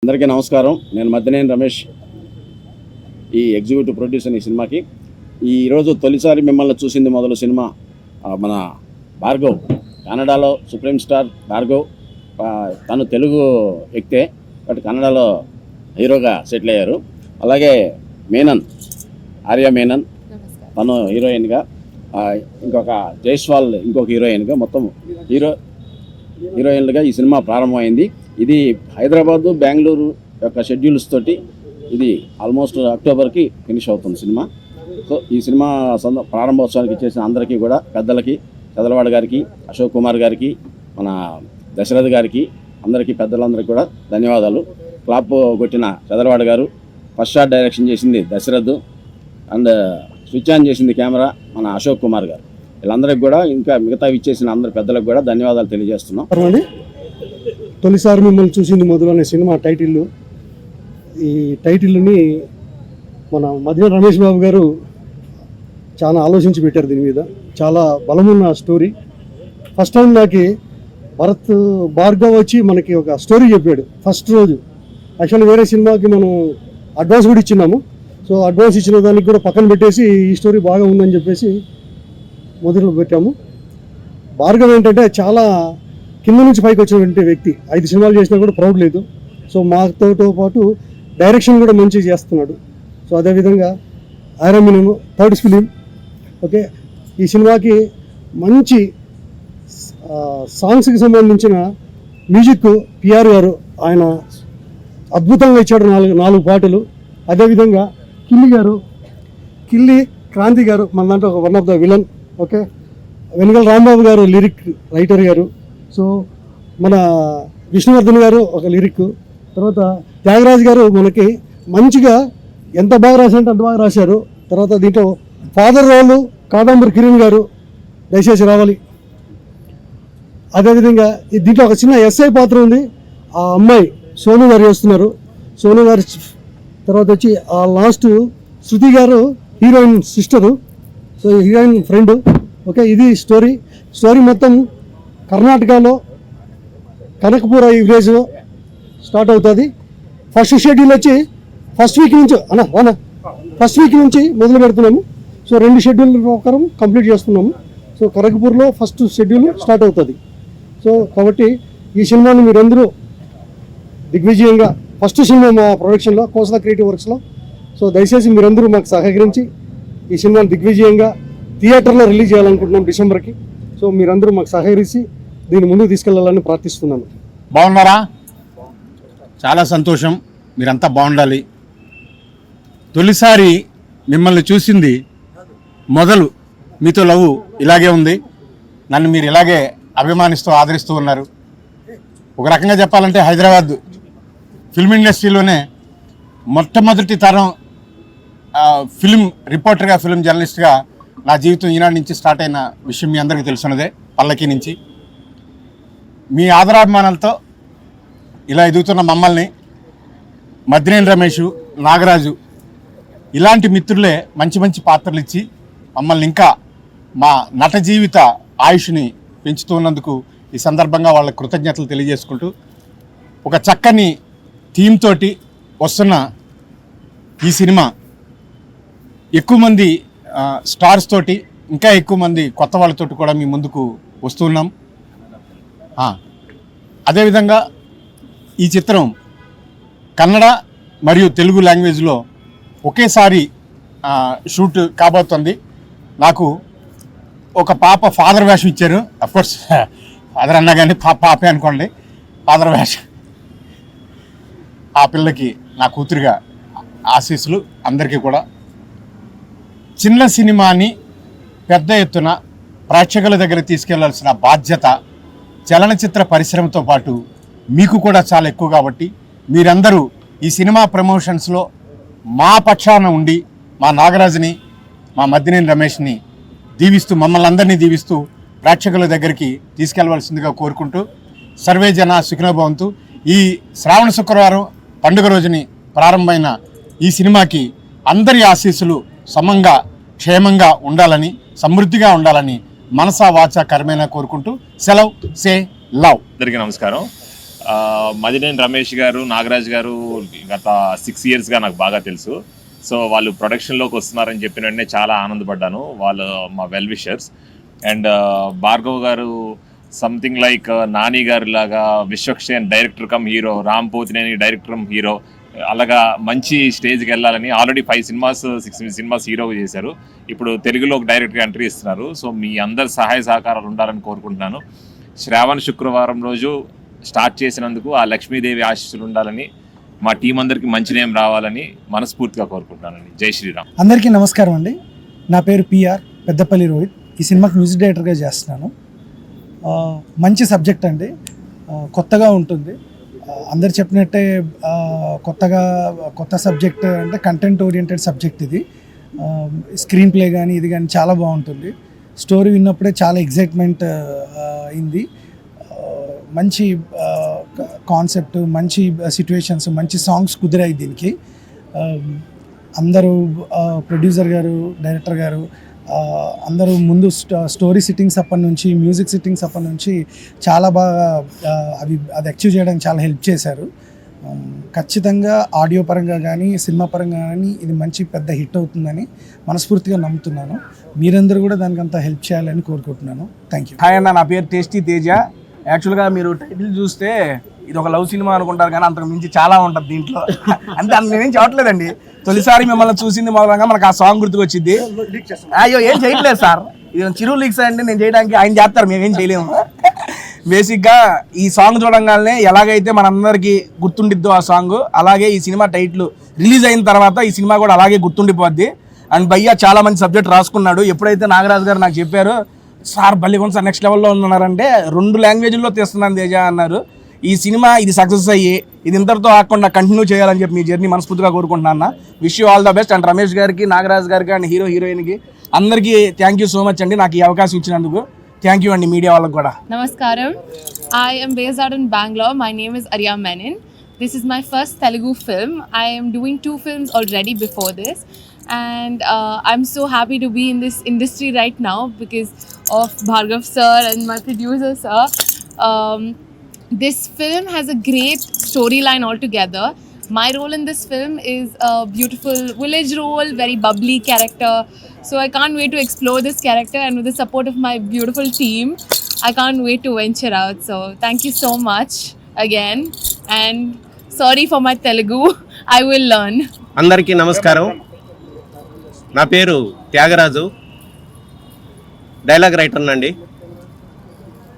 అందరికీ నమస్కారం. నేను మద్దినేని రమేష్, ఈ ఎగ్జిక్యూటివ్ ప్రొడ్యూసర్ ఈ సినిమాకి. ఈరోజు తొలిసారి మిమ్మల్ని చూసింది మొదలు సినిమా మన భార్గవ్, కన్నడలో సుప్రీం స్టార్ భార్గవ్. తను తెలుగు వ్యక్తే, బట్ కన్నడలో హీరోగా సెటిల్ అయ్యారు. అలాగే మేనన్, ఆర్య మేనన్, తను హీరోయిన్గా, ఇంకొక జైస్వాల్ ఇంకొక హీరోయిన్గా, మొత్తం హీరోయిన్లుగా ఈ సినిమా ప్రారంభమైంది. ఇది హైదరాబాదు, బెంగళూరు యొక్క షెడ్యూల్స్ తోటి ఇది ఆల్మోస్ట్ అక్టోబర్కి ఫినిష్ అవుతుంది సినిమా. సో ఈ సినిమా ప్రారంభోత్సవానికి ఇచ్చేసిన అందరికీ కూడా, పెద్దలకి, చదలవాడ గారికి, అశోక్ కుమార్ గారికి, మన దశరథ్ గారికి, అందరికీ పెద్దలందరికీ కూడా ధన్యవాదాలు. క్లాప్ కొట్టిన చదలవాడ గారు, ఫస్ట్ షాట్ డైరెక్షన్ చేసింది దశరథ్, అండ్ స్విచ్ ఆన్ చేసింది కెమెరా మన అశోక్ కుమార్ గారు. వీళ్ళందరికీ కూడా, ఇంకా మిగతా ఇచ్చేసిన అందరి పెద్దలకు కూడా ధన్యవాదాలు తెలియజేస్తున్నాం. తొలిసారి మిమ్మల్ని చూసింది మొదలు అనే సినిమా టైటిల్. ఈ టైటిల్ని మన మద్దినేని రమేష్ బాబు గారు చాలా ఆలోచించి పెట్టారు. దీని మీద చాలా బలమున్న స్టోరీ. ఫస్ట్ టైం నాకు భరత్ భార్గవ్ వచ్చి మనకి ఒక స్టోరీ చెప్పాడు ఫస్ట్ రోజు. యాక్చువల్లీ వేరే సినిమాకి మనం అడ్వాన్స్ కూడా ఇచ్చినాము. సో అడ్వాన్స్ ఇచ్చిన దానికి కూడా పక్కన పెట్టేసి ఈ స్టోరీ బాగా ఉందని చెప్పేసి మొదలు పెట్టాము. భార్గవ్ ఏంటంటే చాలా కింద నుంచి పైకి వచ్చినటువంటి వ్యక్తి. 5 సినిమాలు చేసినా కూడా ప్రౌడ్ లేదు. సో మాతో పాటు డైరెక్షన్ కూడా మంచిగా చేస్తున్నాడు. సో అదేవిధంగా ఐరమినేమో థర్డ్ ఫిలిం. ఓకే, ఈ సినిమాకి మంచి సాంగ్స్కి సంబంధించిన మ్యూజిక్ పిఆర్ గారు ఆయన అద్భుతంగా ఇచ్చాడు. 4 పాటలు. అదేవిధంగా కిల్లి క్రాంతి గారు మన దాంట్లో one of the villain. Okay, Venugala Rambabu గారు లిరిక్ రైటర్ గారు. సో మన విష్ణువర్ధన్ గారు ఒక లిరిక్. తర్వాత త్యాగరాజ్ గారు మనకి మంచిగా ఎంత బాగా రాశారంటే అంత బాగా రాశారు. తర్వాత దీంట్లో ఫాదర్ రోలు కాదంబరి కిరణ్ గారు దయచేసి రావాలి. అదేవిధంగా దీంట్లో ఒక చిన్న ఎస్ఐ పాత్ర ఉంది. ఆ అమ్మాయి సోను గారు చేస్తున్నారు. సోను గారు తర్వాత వచ్చి ఆ లాస్ట్ శృతి గారు heroine sister. So heroine friend. Okay, ఇది స్టోరీ మొత్తం కర్ణాటకలో కనకపుర ఈ విలేజ్లో స్టార్ట్ అవుతుంది. ఫస్ట్ షెడ్యూల్ వచ్చి ఫస్ట్ వీక్ నుంచి మొదలు పెడుతున్నాము. సో 2 షెడ్యూల్ ప్రకారం కంప్లీట్ చేస్తున్నాము. సో కనకపూర్లో ఫస్ట్ షెడ్యూల్ స్టార్ట్ అవుతుంది. సో కాబట్టి ఈ సినిమాని మీరందరూ దిగ్విజయంగా, ఫస్ట్ సినిమా మా ప్రొడక్షన్లో కోసల క్రియేటివ్ వర్క్స్లో. సో దయచేసి మీరందరూ మాకు సహకరించి ఈ సినిమాని దిగ్విజయంగా థియేటర్లో రిలీజ్ చేయాలనుకుంటున్నాం డిసెంబర్కి. సో మీరందరూ మాకు సహకరించి దీన్ని ముందుకు తీసుకెళ్లాలని ప్రార్థిస్తున్నాను. బాగున్నారా? చాలా సంతోషం, మీరంతా బాగుండాలి. తొలిసారి మిమ్మల్ని చూసింది మొదలు మీతో లవ్ ఇలాగే ఉంది. నన్ను మీరు ఇలాగే అభిమానిస్తూ ఆదరిస్తూ ఉన్నారు. ఒక రకంగా చెప్పాలంటే హైదరాబాద్ ఫిల్మ్ ఇండస్ట్రీలోనే మొట్టమొదటి తరం ఫిల్మ్ రిపోర్టర్గా, ఫిల్మ్ జర్నలిస్ట్గా నా జీవితం ఈనాడు నుంచి స్టార్ట్ అయిన విషయం మీ అందరికీ తెలుసున్నదే. పల్లకి నుంచి మీ ఆదరాభిమానాలతో ఇలా ఎదుగుతున్న మమ్మల్ని, మద్దినేని రమేష్, నాగరాజు ఇలాంటి మిత్రులే మంచి మంచి పాత్రలు ఇచ్చి మమ్మల్ని ఇంకా మా నట జీవిత ఆయుష్ని పెంచుతున్నందుకు ఈ సందర్భంగా వాళ్ళ కృతజ్ఞతలు తెలియజేసుకుంటూ, ఒక చక్కని థీమ్ తోటి వస్తున్న ఈ సినిమా ఎక్కువ మంది స్టార్స్ తోటి, ఇంకా ఎక్కువ మంది కొత్త వాళ్ళతోటి కూడా మీ ముందుకు వస్తున్నాం. అదేవిధంగా ఈ చిత్రం కన్నడ మరియు తెలుగు లాంగ్వేజ్లో ఒకేసారి షూట్ కాబోతుంది. నాకు ఒక పాప ఫాదర్ వేషం ఇచ్చారు. అఫ్కోర్స్ ఫాదర్ అన్నా కానీ పాపే అనుకోండి, ఫాదర్ వేషం. ఆ పిల్లకి నా కూతురుగా ఆశీస్సులు. అందరికీ కూడా చిన్న సినిమాని పెద్ద ఎత్తున ప్రేక్షకుల దగ్గర తీసుకెళ్లాల్సిన బాధ్యత చలనచిత్ర పరిశ్రమతో పాటు మీకు కూడా చాలా ఎక్కువ. కాబట్టి మీరందరూ ఈ సినిమా ప్రమోషన్స్లో మా పక్షాన ఉండి మా నాగరాజుని, మా మద్దినేని రమేష్ని దీవిస్తూ, మమ్మల్ని అందరినీ దీవిస్తూ ప్రేక్షకుల దగ్గరికి తీసుకెళ్లవలసిందిగా కోరుకుంటూ, సర్వే జన సుఖినో భవంతు. ఈ శ్రావణ శుక్రవారం పండుగ రోజుని ప్రారంభమైన ఈ సినిమాకి అందరి ఆశీస్సులు సమంగా, క్షేమంగా ఉండాలని, సమృద్ధిగా ఉండాలని మనసా వాచా కర్మేనా కోరుకుంటూ సెలవు. Say love. అందరికీ నమస్కారం. మదినేని రమేష్ గారు, నాగరాజ్ గారు గత 6 yearsగా నాకు బాగా తెలుసు. సో వాళ్ళు ప్రొడక్షన్లోకి వస్తున్నారని చెప్పిన వెంటనే చాలా ఆనందపడ్డాను. వాళ్ళు మా వెల్ విషర్స్. అండ్ భార్గవ్ గారు సంథింగ్ లైక్ నాని గారు లాగా Vishwak Sen director cum hero, Ram Pothineni director cum hero, అలాగా మంచి స్టేజ్కి వెళ్ళాలని ఆల్రెడీ 5 సినిమాస్ 6 సినిమాస్ హీరోగా చేశారు. ఇప్పుడు తెలుగులో ఒక డైరెక్ట్గా ఎంట్రీ ఇస్తున్నారు. సో మీ అందరి సహాయ సహకారాలు ఉండాలని కోరుకుంటున్నాను. శ్రావణ శుక్రవారం రోజు స్టార్ట్ చేసినందుకు ఆ లక్ష్మీదేవి ఆశీస్సులు ఉండాలని, మా టీం అందరికీ మంచి నేమ్ రావాలని మనస్ఫూర్తిగా కోరుకుంటున్నానండి. జై శ్రీరామ్. అందరికీ నమస్కారం అండి. నా పేరు పిఆర్ పెద్దపల్లి రోహిత్. ఈ సినిమాకి మ్యూజిక్ డైరెక్టర్గా చేస్తున్నాను. మంచి సబ్జెక్ట్ అండి, కొత్తగా ఉంటుంది. అందరు చెప్పినట్టే కొత్త సబ్జెక్ట్ అంటే కంటెంట్ ఓరియంటెడ్ సబ్జెక్ట్ ఇది. స్క్రీన్ ప్లే కానీ ఇది కానీ చాలా బాగుంటుంది. స్టోరీ విన్నప్పుడే చాలా ఎగ్జైట్మెంట్ అయింది. మంచి కాన్సెప్ట్, మంచి సిట్యుయేషన్స్, మంచి సాంగ్స్ కుదిరాయి దీనికి. అందరూ ప్రొడ్యూసర్ గారు, డైరెక్టర్ గారు అందరూ ముందు స్టోరీ సిట్టింగ్స్ అప్పటి నుంచి, మ్యూజిక్ సిట్టింగ్స్ అప్పటి నుంచి చాలా బాగా అది అచీవ్ చేయడానికి చాలా హెల్ప్ చేశారు. ఖచ్చితంగా ఆడియో పరంగా కానీ సినిమా పరంగా కానీ ఇది మంచి పెద్ద హిట్ అవుతుందని మనస్ఫూర్తిగా నమ్ముతున్నాను. మీరందరూ కూడా దానికి అంతా హెల్ప్ చేయాలని కోరుకుంటున్నాను. Thank you. హాయ్ అన్న, నా పేరు టేస్టీ తేజ. యాక్చువల్గా మీరు టైటిల్ చూస్తే ఇది ఒక లవ్ సినిమా అనుకుంటారు, కానీ అంతకు మించి చాలా ఉంటుంది దీంట్లో. అంటే నేనేం చెప్పట్లేదండి. తొలిసారి మిమ్మల్ని చూసింది మూలంగా మనకు ఆ సాంగ్ గుర్తుకొచ్చింది. అయ్యో ఏం చేయట్లేదు సార్, ఇది చిరు లీక్స్ అండి. నేను చేయడానికి ఆయన చేస్తారు, మేమేం చేయలేము. బేసిక్గా ఈ సాంగ్ చూడంగానే ఎలాగైతే మనందరికీ గుర్తుండిద్దో ఆ సాంగ్, అలాగే ఈ సినిమా టైటిల్ రిలీజ్ అయిన తర్వాత ఈ సినిమా కూడా అలాగే గుర్తుండిపోద్ది. అండ్ భయ్య చాలా మంచి సబ్జెక్ట్ రాసుకున్నాడు. ఎప్పుడైతే నాగరాజు గారు నాకు చెప్పారు, సార్ బల్లికొండ సార్ నెక్స్ట్ లెవెల్లో ఉన్నారంటే 2 లాంగ్వేజ్ల్లో తీస్తున్నాను తేజ అన్నారు. ఈ సినిమా ఇది సక్సెస్ అయ్యి ఇది ఇంతటితో ఆకుండా కంటిన్యూ చేయాలని చెప్పి మీ జర్నీ మనస్ఫూర్తిగా కోరుకుంటున్నాను. Wish you all the best. And Ramesh గారికి, నాగరాజ్ గారికి అండ్ హీరోయిన్కి అందరికీ థ్యాంక్ యూ సో మచ్ అండి, నాకు ఈ అవకాశం ఇచ్చినందుకు. థ్యాంక్ యూ అండి మీడియా వాళ్ళకి కూడా. Namaskaram. I am based out in Bangalore. My name is Arya Menon. This is my first Telugu film. I am doing 2 films already before this. And I'm so happy to be in this industry right now because of Bhargav sir and my producer sir. This film has a great storyline altogether. My role in this film is a beautiful village role, very bubbly character. So I can't wait to explore this character, and with the support of my beautiful team, I can't wait to venture out. So thank you so much again, and sorry for my Telugu. I will learn. అందరికీ నమస్కారం. నా పేరు Tyagaraju, dialogue writer అండి.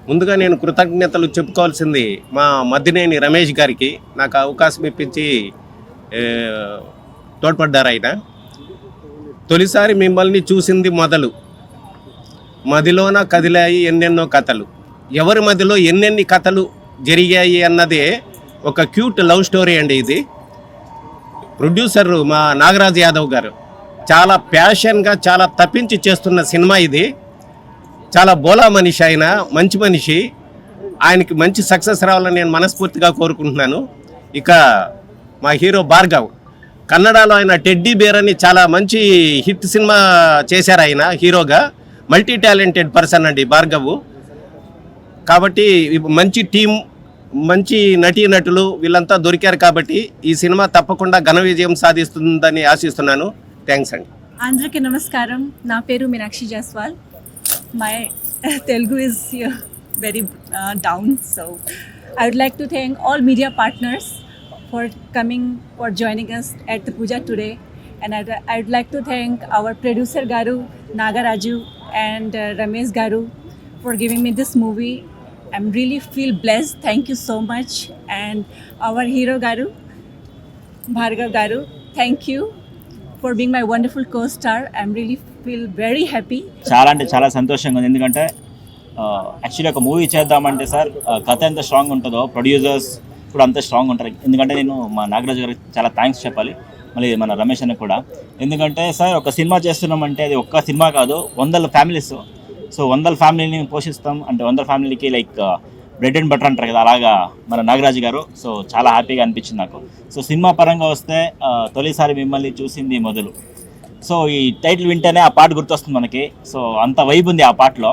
ముందుగా నేను కృతజ్ఞతలు చెప్పుకోవాల్సింది మా మద్దినేని రమేష్ గారికి. నాకు అవకాశం ఇప్పించి తోడ్పడ్డారు ఆయన. తొలిసారి మిమ్మల్ని చూసింది మొదలు, మదిలోన కదిలాయి ఎన్నెన్నో కథలు. ఎవరి మదిలో ఎన్నెన్ని కథలు జరిగాయి అన్నదే ఒక క్యూట్ లవ్ స్టోరీ అండి ఇది. ప్రొడ్యూసర్ మా నాగరాజ్ యాదవ్ గారు చాలా ప్యాషన్గా, చాలా తప్పించి చేస్తున్న సినిమా ఇది. చాలా బోలా మనిషి ఆయన, మంచి మనిషి. ఆయనకి మంచి సక్సెస్ రావాలని నేను మనస్ఫూర్తిగా కోరుకుంటున్నాను. ఇక మా హీరో భార్గవ్, కన్నడలో ఆయన టెడ్డీ బేర్ అని చాలా మంచి హిట్ సినిమా చేశారు ఆయన హీరోగా. మల్టీ టాలెంటెడ్ పర్సన్ అండి భార్గవ్. కాబట్టి మంచి టీం, మంచి నటీనటులు వీళ్ళంతా దొరికారు. కాబట్టి ఈ సినిమా తప్పకుండా ఘన విజయం సాధిస్తుందని ఆశిస్తున్నాను. థ్యాంక్స్ అండి. అందరికీ నమస్కారం. నా పేరు Meenakshi Jaiswal. My Telugu is very down, so I would like to thank all media partners for coming, for joining us at the puja today, and I would like to thank our producer Garu, Nagaraju and Ramesh Garu for giving me this movie. I'm really feel blessed. Thank you so much. And our hero Garu, Bhargav Garu, thank you for being my wonderful co-star. I'm really feel very happy. చాలా అంటే చాలా సంతోషంగా ఉంది. ఎందుకంటే actually ఒక movie చేద్దామంటే sir కథ ఎంత స్ట్రాంగ్ ఉంటుందో ప్రొడ్యూసర్స్ కూడా అంత స్ట్రాంగ్ ఉంటారు. ఎందుకంటే నేను మా నాగరాజు గారికి చాలా థ్యాంక్స్ చెప్పాలి, మళ్ళీ మన రమేష్ అన్న కూడా. ఎందుకంటే సార్ ఒక సినిమా చేస్తున్నామంటే అది ఒక్క సినిమా కాదు, 100 ఫ్యామిలీస్. సో 100 ఫ్యామిలీని పోషిస్తాం అంటే 100 ఫ్యామిలీకి లైక్ బ్రెడ్ అండ్ బటర్ అంటారు కదా, అలాగా మన నాగరాజు గారు. సో చాలా హ్యాపీగా అనిపించింది నాకు. సో సినిమా పరంగా వస్తే తొలిసారి మిమ్మల్ని చూసింది మొదలు. సో ఈ టైటిల్ వింటేనే ఆ పాట గుర్తొస్తుంది మనకి. సో అంత వైబ్ ఉంది ఆ పాటలో.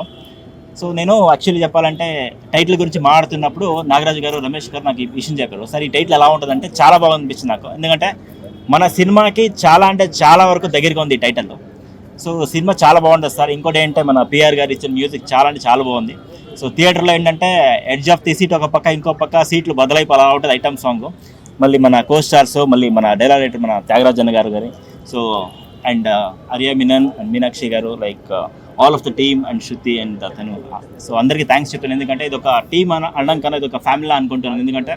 సో నేను యాక్చువల్లీ చెప్పాలంటే టైటిల్ గురించి మాట్లాడుతున్నప్పుడు నాగరాజు గారు, రమేష్ గారు నాకు ఈ విషయం చెప్పారు. సార్ ఈ టైటిల్ ఎలా ఉంటుందంటే చాలా బాగా అనిపించింది నాకు. ఎందుకంటే మన సినిమాకి చాలా అంటే చాలా వరకు దగ్గరగా ఉంది ఈ టైటిల్లో. సో సినిమా చాలా బాగుంటుంది సార్. ఇంకోటి ఏంటంటే మన పిఆర్ గారు ఇచ్చిన మ్యూజిక్ చాలా అంటే చాలా బాగుంది. సో థియేటర్లో ఏంటంటే ఎడ్జ్ ఆఫ్ ది సీట్ ఒక పక్క, ఇంకో పక్క సీట్లు బదలైపు అలా ఉంటుంది ఐటమ్ సాంగ్. మళ్ళీ మన కో స్టార్స్, మళ్ళీ మన డైరెక్టర్ మన త్యాగరాజన్ గారు. So and Arya Menon and Meenakshi గారు, like all of the team and Shruti and తను. సో అందరికీ థ్యాంక్స్ చెప్తాను. ఎందుకంటే ఇది ఒక టీమ్ అనడం కన్నా ఇది ఒక ఫ్యామిలీ అనుకుంటున్నాను. ఎందుకంటే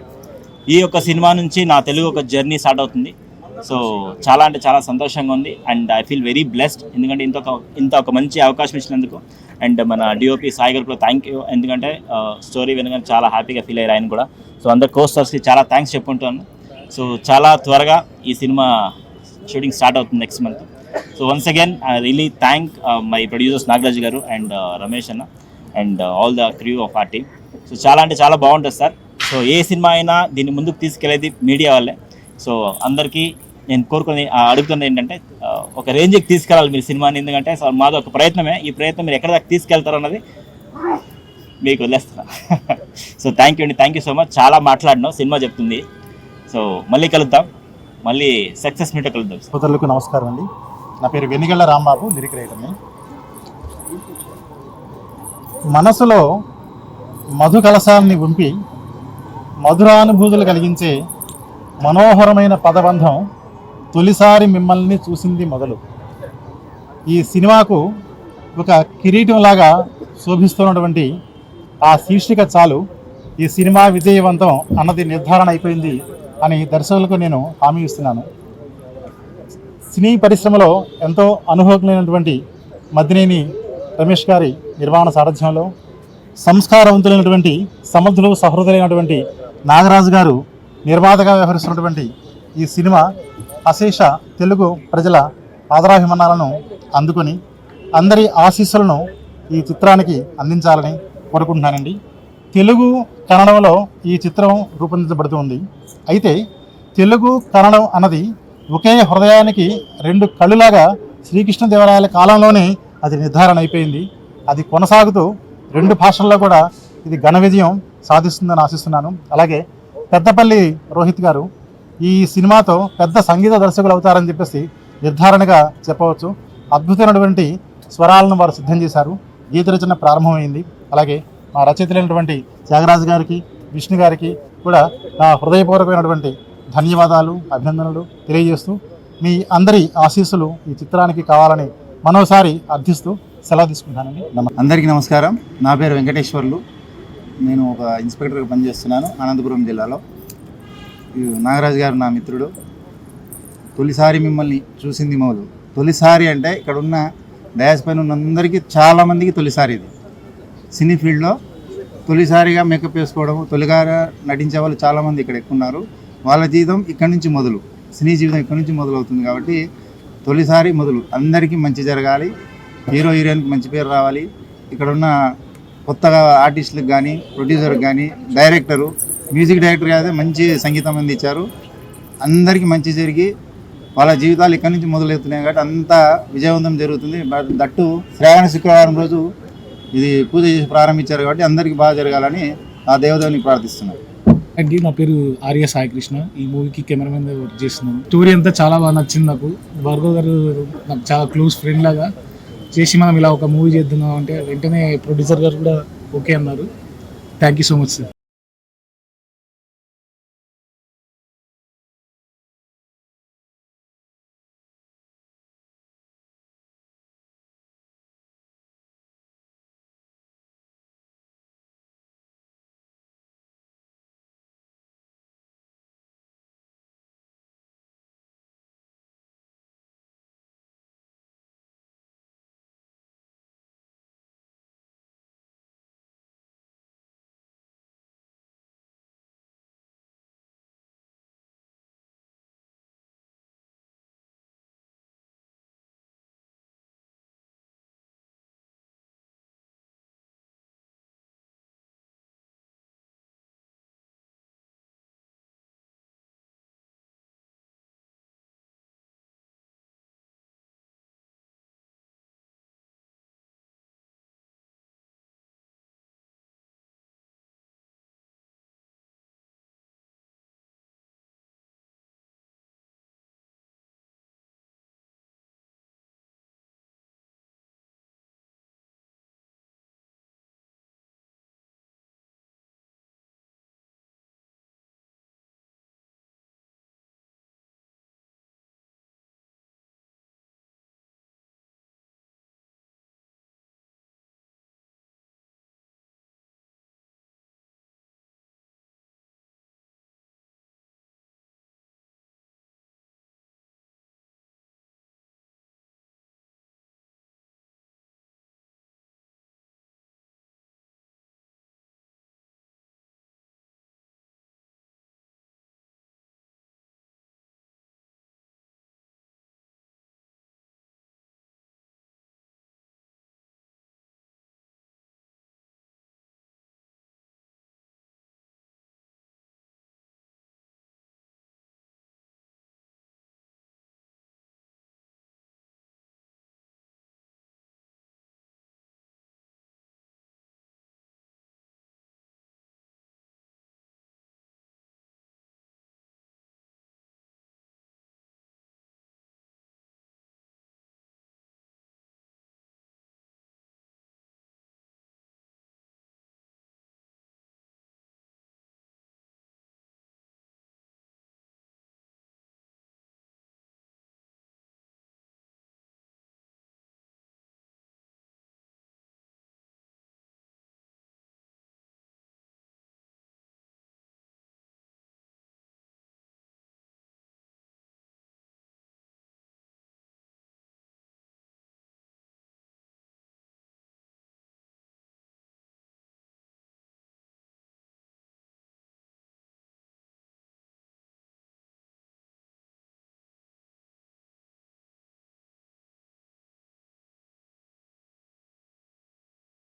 ఈ యొక్క సినిమా నుంచి నా తెలుగు ఒక జర్నీ స్టార్ట్ అవుతుంది. సో చాలా అంటే చాలా సంతోషంగా ఉంది and I feel very blessed. ఎందుకంటే ఇంత ఒక మంచి అవకాశం ఇచ్చినందుకు. అండ్ మన డిఓపి సాయి గారు కూడా థ్యాంక్ యూ. ఎందుకంటే స్టోరీ వినగానే చాలా హ్యాపీగా ఫీల్ అయ్యారు ఆయన కూడా. సో అందరు కోస్టర్స్కి చాలా థ్యాంక్స్ చెప్పుకుంటాను. సో చాలా త్వరగా ఈ సినిమా షూటింగ్ స్టార్ట్ అవుతుంది next month. So once again I really thank my producers Nagaraj garu and Ramesh అన్న and all the crew of our team. So చాలా అంటే చాలా బాగుంటుంది సార్. సో ఏ సినిమా అయినా దీన్ని ముందుకు తీసుకెళ్ళేది మీడియా వాళ్ళే. సో అందరికీ నేను అడుగుతున్నది ఏంటంటే ఒక రేంజ్కి తీసుకెళ్ళాలి మీరు సినిమాని. ఎందుకంటే సో మాది ఒక ప్రయత్నమే. ఈ ప్రయత్నం మీరు ఎక్కడ దాకా తీసుకెళ్తారు అన్నది మీకు వదిలేస్తున్నా. సో థ్యాంక్ యూ అండి, థ్యాంక్ యూ సో మచ్. చాలా మాట్లాడినాం, సినిమా చెప్తుంది. సో మళ్ళీ కలుద్దాం, మళ్ళీ సక్సెస్ మీట్ కలుద్దాం. సోదరులకు నమస్కారం అండి. నా పేరు వెనిగళ్ళ రాంబాబు, లిరిక్ రైటర్ని. మనసులో మధు కలశాన్ని ఉంపి మధురానుభూతులు కలిగించే మనోహరమైన పదబంధం తొలిసారి మిమ్మల్ని చూసింది మొదలు. ఈ సినిమాకు ఒక కిరీటంలాగా శోభిస్తున్నటువంటి ఆ శీర్షిక చాలు ఈ సినిమా విజయవంతం అన్నది నిర్ధారణ అయిపోయింది అని దర్శకులకు నేను హామీ ఇస్తున్నాను. సినీ పరిశ్రమలో ఎంతో అనుభవజ్ఞులైనటువంటి మద్దినేని రమేష్ గారి నిర్మాణ సారథ్యంలో సంస్కారవంతులైనటువంటి సమర్థులు సహృదయులైనటువంటి నాగరాజు గారు నిర్మాతగా వ్యవహరిస్తున్నటువంటి ఈ సినిమా అశేష తెలుగు ప్రజల ఆదరాభిమానాలను అందుకొని అందరి ఆశీస్సులను ఈ చిత్రానికి అందించాలని కోరుకుంటున్నానండి. తెలుగు కన్నడంలో ఈ చిత్రం రూపొందించబడుతుంది. అయితే తెలుగు కన్నడం అన్నది ఒకే హృదయానికి రెండు కళ్ళులాగా శ్రీకృష్ణదేవరాయల కాలంలోనే అది నిర్ధారణ అయిపోయింది. అది కొనసాగుతూ రెండు భాషల్లో కూడా ఇది ఘన విజయం సాధిస్తుందని ఆశిస్తున్నాను. అలాగే పెద్దపల్లి రోహిత్ గారు ఈ సినిమాతో పెద్ద సంగీత దర్శకులు అవుతారని చెప్పేసి నిర్ధారణగా చెప్పవచ్చు. అద్భుతమైనటువంటి స్వరాలను వారు సిద్ధం చేశారు. గీత రచన ప్రారంభమైంది. అలాగే మా రచయితలైనటువంటి త్యాగరాజు గారికి, విష్ణు గారికి కూడా నా హృదయపూర్వకమైనటువంటి ధన్యవాదాలు, అభినందనలు తెలియజేస్తూ మీ అందరి ఆశీస్సులు ఈ చిత్రానికి కావాలని మరోసారి అర్థిస్తూ సెలవు తీసుకుంటానండి. అందరికీ నమస్కారం. నా పేరు వెంకటేశ్వర్లు. నేను ఒక ఇన్స్పెక్టర్గా పనిచేస్తున్నాను అనంతపురం జిల్లాలో. నాగరాజు గారు నా మిత్రుడు. తొలిసారి మిమ్మల్ని చూసింది మొదలు. తొలిసారి అంటే ఇక్కడ ఉన్న డయాస్ పైన ఉన్న అందరికీ చాలామందికి తొలిసారి ఇది. సినీ ఫీల్డ్లో తొలిసారిగా మేకప్ వేసుకోవడం, తొలిగా నటించే వాళ్ళు చాలామంది ఇక్కడ ఎక్కున్నారు. వాళ్ళ జీవితం ఇక్కడి నుంచి మొదలు, సినీ జీవితం ఇక్కడి నుంచి మొదలవుతుంది. కాబట్టి తొలిసారి మొదలు అందరికీ మంచి జరగాలి. హీరో హీరోయిన్కి మంచి పేరు రావాలి. ఇక్కడ ఉన్న కొత్తగా ఆర్టిస్టులకు కానీ, ప్రొడ్యూసర్కి కానీ, డైరెక్టరు, మ్యూజిక్ డైరెక్టర్ అయితే మంచి సంగీతం అందించారు. అందరికీ మంచి జరిగి వాళ్ళ జీవితాలు ఇక్కడి నుంచి మొదలవుతున్నాయి. కాబట్టి అంతా విజయవంతం జరుగుతుంది. దట్టు శ్రావణ శుక్రవారం రోజు ఇది పూజ చేసి ప్రారంభించారు. కాబట్టి అందరికీ బాగా జరగాలని ఆ దేవదేవుని ప్రార్థిస్తున్నాను. అండి, నా పేరు ఆర్య సాయికృష్ణ. ఈ మూవీకి కెమెరామెన్ వర్క్ చేస్తున్నాను. స్టోరీ అంతా చాలా బాగా నచ్చింది నాకు. భార్గవ్ గారు నాకు చాలా క్లోజ్ ఫ్రెండ్ లాగా చేసి మనం ఇలా ఒక మూవీ చేద్దాం అంటే వెంటనే ప్రొడ్యూసర్ గారు కూడా ఓకే అన్నారు. Thank you so much sir.